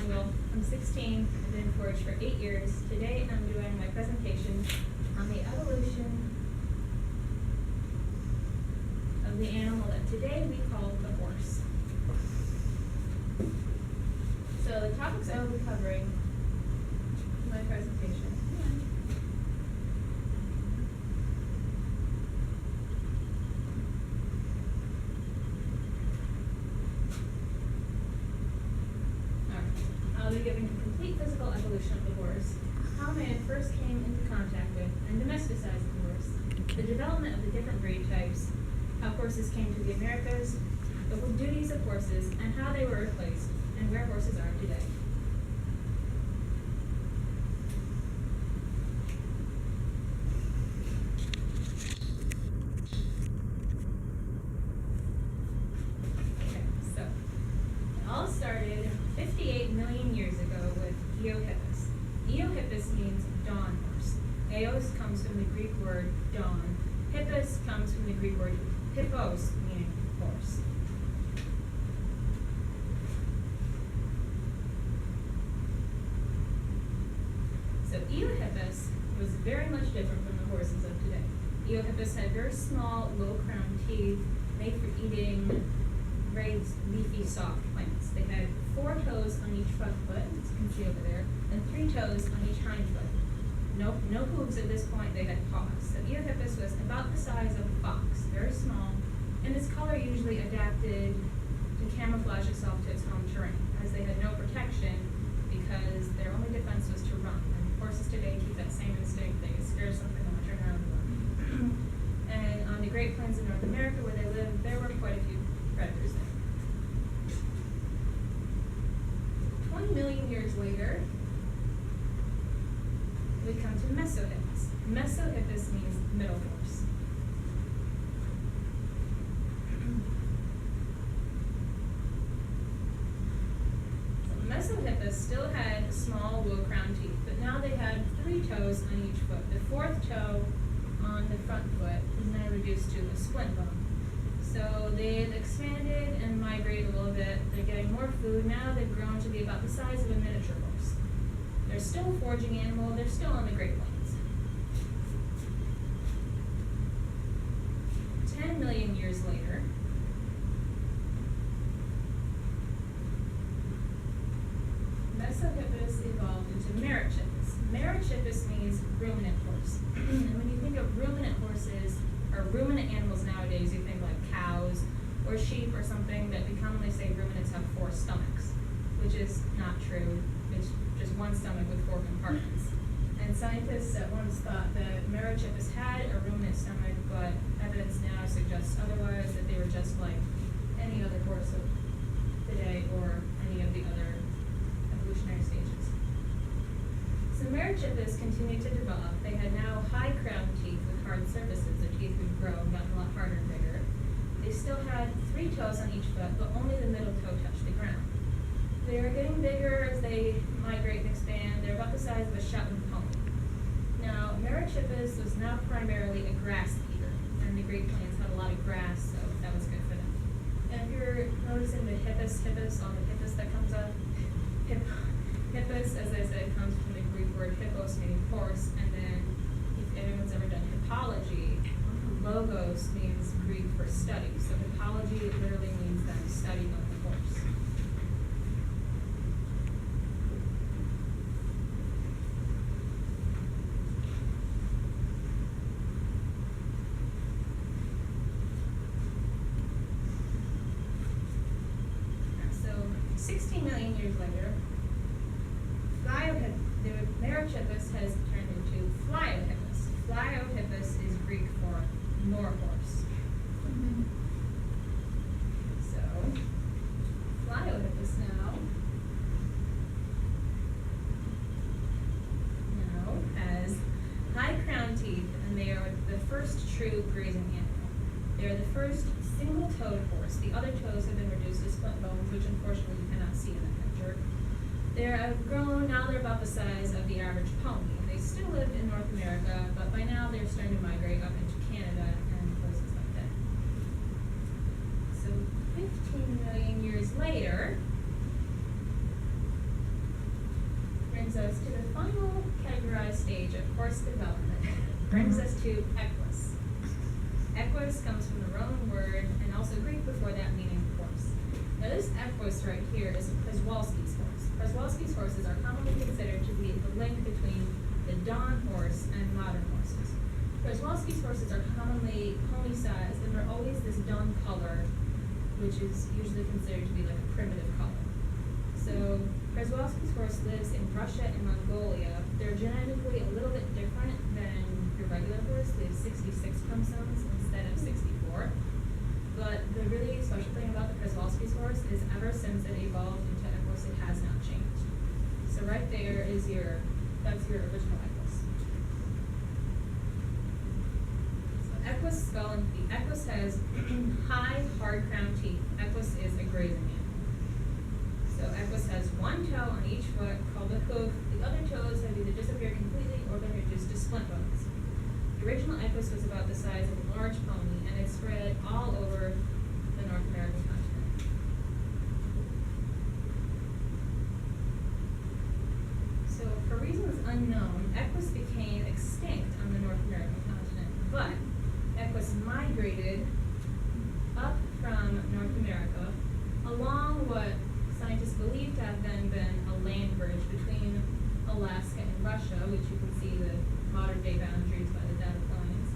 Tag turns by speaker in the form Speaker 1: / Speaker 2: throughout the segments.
Speaker 1: Samuel. I'm 16. I've been in forage for 8 years. Today I'm doing my presentation on the evolution of the animal that today we call the horse. So the topics I will be covering in my presentation. I'll be giving a complete physical evolution of the horse, how man first came into contact with and domesticized the horse, the development of the different breed types, how horses came to the Americas, the duties of horses, and how they were replaced, and where horses are today. Okay, so it all started 58 million years ago with Eohippus. Eohippus means dawn horse. Eos comes from the Greek word dawn. Hippus comes from the Greek word hippos, meaning horse. So Eohippus was very much different from the horses of today. Eohippus had very small, low-crowned teeth made for eating very leafy, soft plants. They had 4 toes on each front foot, as you can see over there, and 3 toes on each hind foot. No hooves at this point, they had paws. So Eohippus was about the size of a fox, very small, and its color usually adapted to camouflage itself to its home terrain, as they had no protection because their only defense was to run. And horses today keep that same instinct. They get scared of something, they'll turn around and run. And on the Great Plains of North America where they lived, there were quite a few predators there. 20 million years later, we come to Mesohippus. Mesohippus means middle horse. So Mesohippus still had small, low-crowned teeth, but now they had 3 toes on each foot. The 4th toe on the front foot is now reduced to a splint bone. So they've expanded and migrated a little bit. They're getting more food. Now they've grown to be about the size of a miniature horse. They're still a foraging animal. They're still on the Great Plains. 10 million years later, Mesohippus evolved into Merychippus. Merychippus means ruminant horse. And when you think of ruminant horses, or ruminant animals nowadays, you think like cows or sheep or something that we commonly say ruminants have 4 stomachs, which is not true. It's just one stomach with 4 compartments. And scientists at once thought that Merychippus had a ruminant stomach, but evidence now suggests otherwise, that they were just like any other horse of today or any of the other evolutionary stages. So Merychippus continued to develop. They had now high crowned teeth with hard surfaces. Their teeth would grow and gotten a lot harder and bigger. They still had 3 toes on each foot, but only the middle toe touched the ground. They are getting bigger as they migrate and expand. They're about the size of a Shetland pony. Now, Merychippus was now primarily a grass eater, and the Great Plains had a lot of grass, so that was good for them. And if you're noticing the hippus, all the hippus that comes up, hippus, as I said, comes from the Greek word hippos, meaning horse, and then if anyone's ever done hippology, logos means Greek for study. So hippology literally means then study of the horse. So 16 million years later, the Merychippus has turned into Flyohippus. Flyohippus is Greek for more horse. So, Flyohippus now has high crowned teeth, and they are the first true grazing animal. They are the first single-toed horse. The other toes have been reduced to splint bones, which unfortunately you cannot see in that picture. They're grown, now they're about the size of the average pony. They still live in North America, but by now they're starting to migrate up into Canada and places like that. So 15 million years later, brings us to the final categorized stage of horse development. It brings us to equus. Equus comes from the Roman word and also Greek before that meaning horse. Now this equus right here is Przewalski's horse. Przewalski's horses are commonly considered to be the link between the dawn horse and modern horses. Przewalski's horses are commonly pony-sized and they're always this dun color, which is usually considered to be like a primitive color. So Przewalski's horse lives in Russia and Mongolia. They're genetically a little bit different than your regular horse. They have 66 chromosomes instead of 64. But the really special thing about the Przewalski's horse is ever since it evolved into Equus, it has not changed. So right there is that's your original Equus. So Equus spelling, the Equus has high, hard crown teeth. Equus is a grazing animal. So Equus has one toe on each foot called a hoof. The other toes have either disappeared completely or been reduced to splint bones. The original Equus was about the size of a large pony, and it spread all over the North American continent. So, for reasons unknown, Equus became extinct on the North American continent, but Equus migrated up from North America along what scientists believe to have then been a land bridge between Alaska and Russia, which you can see the modern day boundaries by the dotted lines.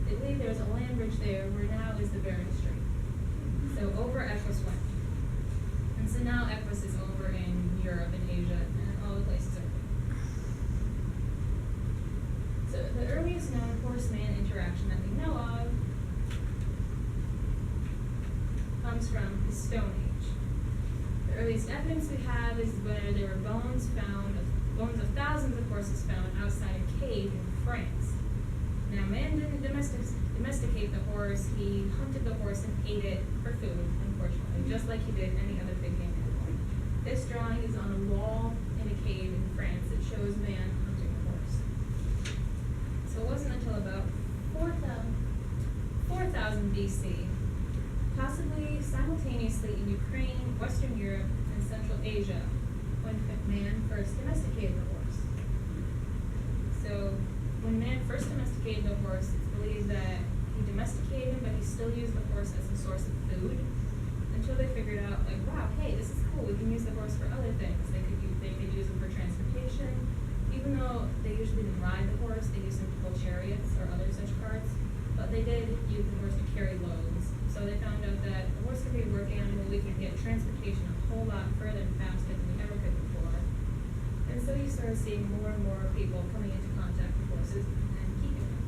Speaker 1: They believe there's a land bridge there where now is the Bering Strait. So over Equus went. And so now Equus is over in Europe and Asia and all the places are. So the earliest known horse-man interaction that we know of comes from the Stone Age. The earliest evidence we have is where there were bones of thousands of horses found outside a cave in France. Now, man didn't domesticate the horse, he hunted the horse and ate it for food, unfortunately, just like he did any other big game animal. This drawing is on a wall in a cave in France that shows man hunting the horse. So it wasn't until about 4000 BC, possibly simultaneously in Ukraine, Western Europe, and Central Asia, when man first domesticated the horse. So when man first domesticated the horse, it's believed that he domesticated him, but he still used the horse as a source of food until they figured out, like, wow, hey, this is cool. We can use the horse for other things. They could use him for transportation. Even though they usually didn't ride the horse, they used him to pull chariots or other such carts. But they did use the horse to carry loads. So they found out that the horse could be a work animal. We can get transportation a whole lot further and faster than we ever could before. And so you started seeing more and more people coming into contact with horses and keeping them.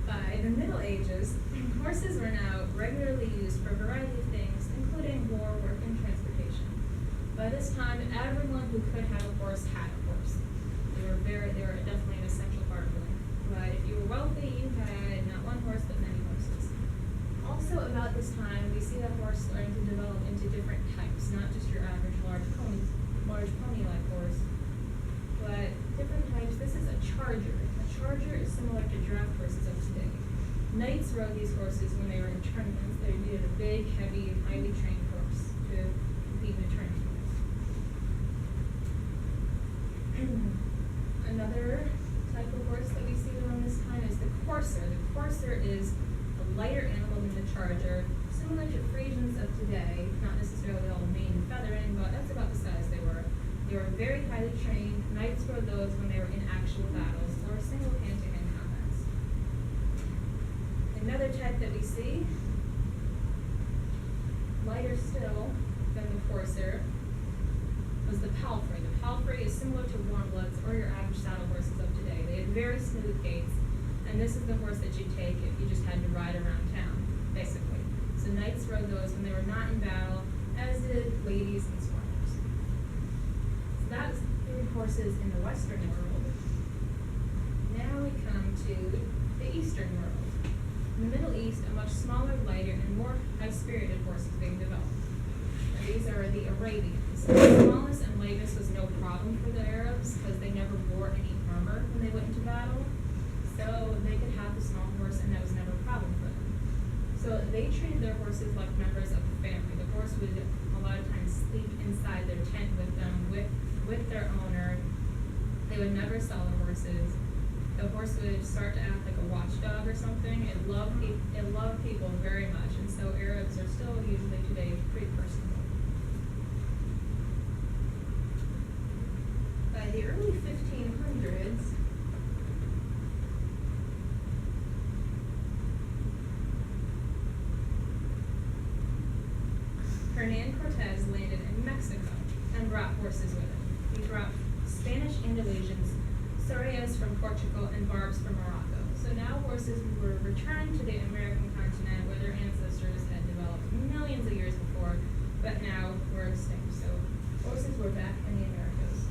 Speaker 1: By the Middle Ages, horses were now regularly used for a variety of things, including war, work, and transportation. By this time, everyone who could have a horse had a horse. They were definitely an essential part of life. But if you were wealthy, you had not one horse, but many horses. Also, about this time, we see the horse starting to develop into different types, not just your average large pony-like horse, but different types. This is a charger. A charger is similar to draft horses of today. Knights rode these horses when they were in tournaments. They needed a big, heavy, highly trained horse to compete in a tournament. Another type of horse that we see around this time is the courser. The courser is a lighter animal than the charger, similar to Frisians of today, not necessarily all mane and feathering, but that's about the size they were. They were very highly trained. Knights rode those when they were in actual battles or single hand-to-hand combats. Another type that we see, lighter still than the courser, was the palfrey. The palfrey is similar to warm bloods or your average saddle horses of today. They had very smooth gaits, and this is the horse that you'd take if you just had to ride around town, basically. So knights rode those when they were not in battle, as did ladies and squires. So that's the horses in the Western world. Now we come to the Eastern world. In the Middle East, a much smaller, lighter, and more high-spirited horse is being developed. And these are the Arabians. Smallness and lightness was no problem for the Arabs because they never wore any armor when they went into battle. So they could have the small So they treated their horses like members of the family. The horse would a lot of times sleep inside their tent with them, with their owner. They would never sell their horses. The horse would start to act like a watchdog or something. It loved people very much, and so Arabs are still usually today pretty personable. By the early 1500s, Hernan Cortez landed in Mexico and brought horses with him. He brought Spanish Andalusians, Sorias from Portugal, and Barbs from Morocco. So now horses were returning to the American continent where their ancestors had developed millions of years before, but now were extinct. So horses were back in the Americas.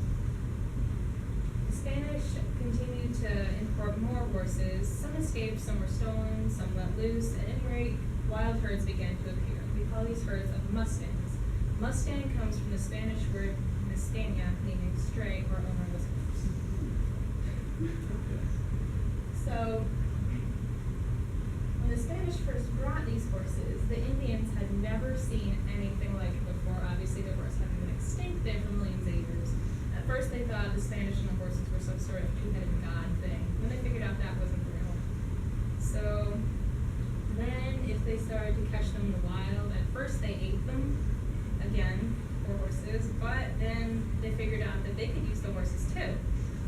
Speaker 1: The Spanish continued to import more horses. Some escaped, some were stolen, some let loose. At any rate, wild herds began to appear. We call these herds of mustangs. Mustang comes from the Spanish word mustania, meaning stray or ownerless horse. So, when the Spanish first brought these horses, the Indians had never seen anything like it before. Obviously, the horse having been extinct there for millions of years. At first, they thought the Spanish and the horses were some sort of two-headed god thing. Then they figured out that wasn't real. So, then, if they started to catch them in the wild, at first they ate them, again, for horses, but then they figured out that they could use the horses too.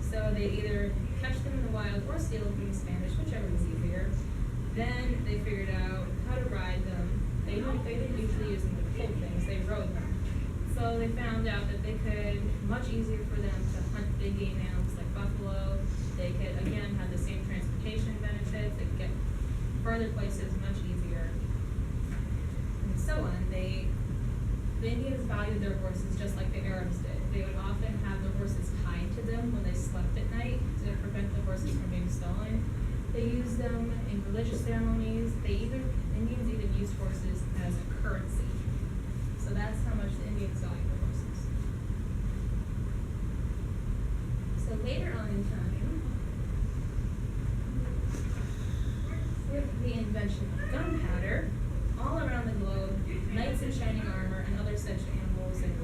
Speaker 1: So they either catch them in the wild or steal them from the Spanish, whichever was easier. Then they figured out how to ride them. They didn't usually use them to pull things, they rode them. So they found out that they could, much easier for them to hunt big game animals like buffalo. They could, again, have the same transportation benefits. They could get further places much easier, and so on. The Indians valued their horses just like the Arabs did. They would often have their horses tied to them when they slept at night to prevent the horses from being stolen. They used them in religious ceremonies. Indians even used horses as a currency. So that's how much the Indians valued their horses. So later on in time, with the invention of gunpowder, all around the globe, knights in shining armor and other such animals and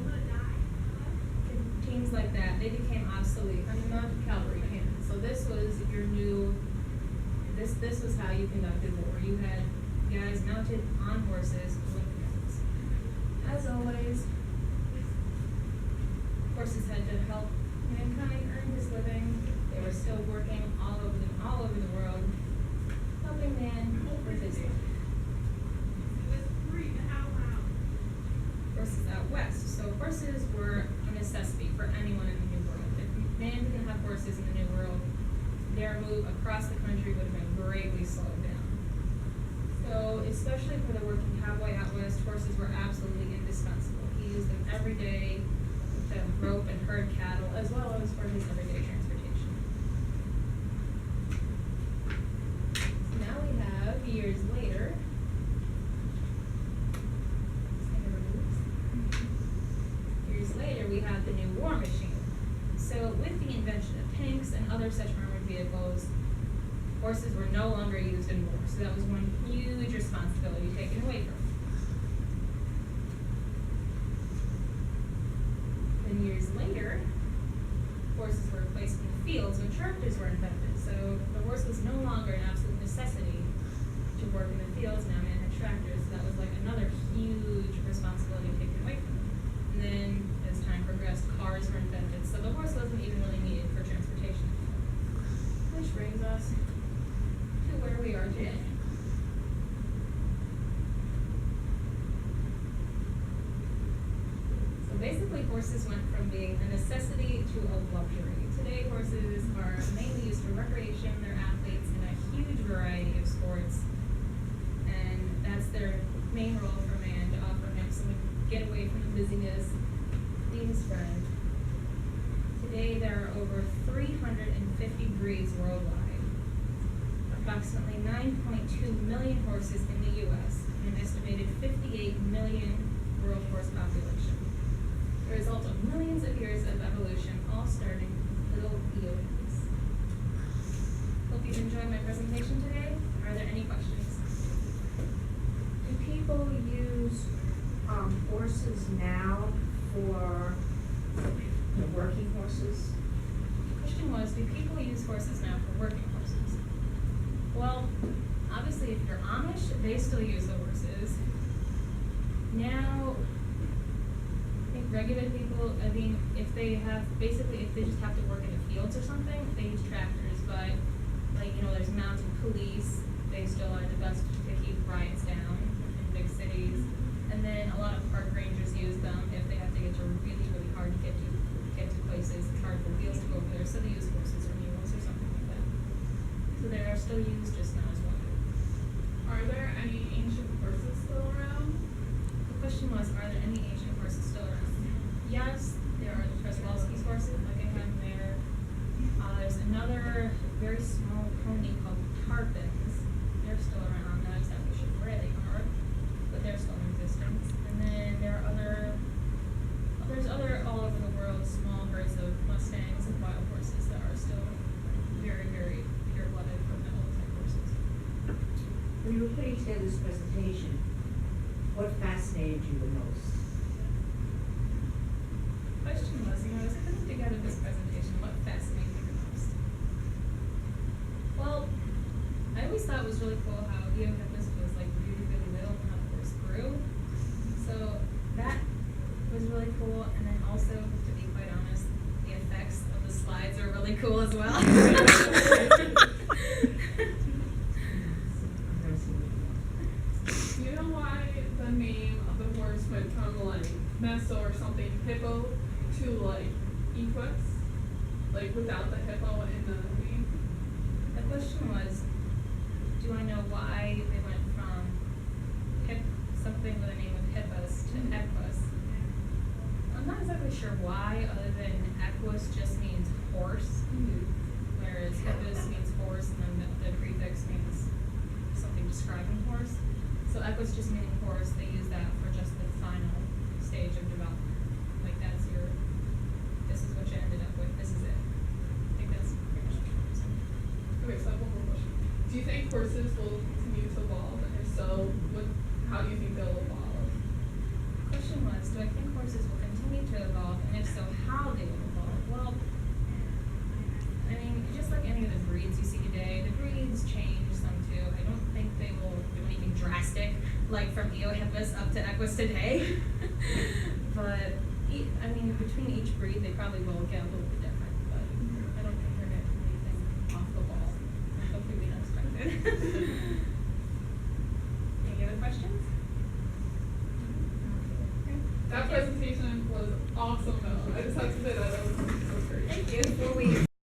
Speaker 1: teams like that, they became obsolete. And the mounted cavalry cannon. So this was your new. This was how you conducted war. You had guys mounted on horses with guns. As always, horses had to help mankind earn his living. They were still working all over the world, helping man with his life. Horses out west. So horses were a necessity for anyone in the New World. If man didn't have horses in the New World, their move across the country would have been greatly slowed down. So, especially for the working cowboy out west, horses were absolutely indispensable. He used them every day to rope and herd cattle, as well as for his everyday transportation. So now we have, years later, we have the new war machine. So with the invention of tanks and other such armored vehicles, horses were no longer used in war. So that was one huge responsibility taken away from them. Then years later, horses were replaced in the fields when tractors were invented. So the horse was no longer an absolute necessity to work in the fields. Now man had tractors. So that was like another huge responsibility taken away from them. And then as time progressed, cars were invented. So the horse wasn't even really needed for transportation. Which brings us to where we are today. So basically horses went from being a necessity to a luxury. Today horses are mainly used for recreation. They're athletes in a huge variety of sports. And that's their main role for man, to offer him some get away from the busyness, be his friend. Today there are over 350 breeds worldwide, approximately 9.2 million horses in the U.S., and an estimated 58 million world horse population. The result of millions of years of evolution, all starting with little eons. Hope you've enjoyed my presentation today. Are there any questions?
Speaker 2: people use, horses now for the working horses?
Speaker 1: The question was, do people use horses now for working horses? Well, obviously if you're Amish, they still use the horses. Now, I think regular people, I mean, if they just have to work in the fields or something, they use tractors, but like, there's mounted police, they still are the best to keep riots down in big cities. And then a lot of park rangers use them if they have to get to really, really hard to get to places, it's hard for wheels to go over there, so they use horses or mules or something like that. So they are still used just not as well.
Speaker 3: Are there any ancient horses still around?
Speaker 1: The question was, are there any ancient horses still around? Yes, there are the Przewalski's horses, like I have there. There's another very small pony called Tarpons. They're still around, not exactly sure where they are, but they're still in existence. And then there are there's other all over the world small herds of Mustangs and wild horses that are still very, very pure-blooded Carmelo type horses.
Speaker 2: When you were putting together this presentation, what fascinated you the most?
Speaker 1: Question was, when I was putting together this presentation, what fascinated me the most? Well, I always thought it was really cool how Eohippus was like really, really little and how the horse grew. So that was really cool, and then also, to be quite honest, the effects of the slides are really cool as well.
Speaker 3: You know why the name of the horse went from like Meso or something hippo to like equus? Like without the hippo in the name?
Speaker 1: The question was, do I know why they went from something with the name of Hippus to Equus? I'm not exactly sure why, other than Equus just means horse, whereas Hippus means horse, and then the prefix means something describing horse. So Equus just meaning horse, they use that for just the final stage of development. Like this is what you ended up with, this is it. I think that's pretty much what I'm saying.
Speaker 3: Okay, so I have one more question. Do you think horses will continue to evolve? And if so, how do you think they'll evolve?
Speaker 1: The question was, do I think horses will continue to evolve, and if so, how they will evolve? Well, I mean, just like any of the breeds you see today, the breeds change some too. I don't think they will do anything drastic, like from Eohippus up to Equus today. But, I mean, between each breed, they probably will get a little bit different, but I don't think they're going to do anything off the wall. Hopefully unexpected. Any other questions?
Speaker 3: That presentation was awesome.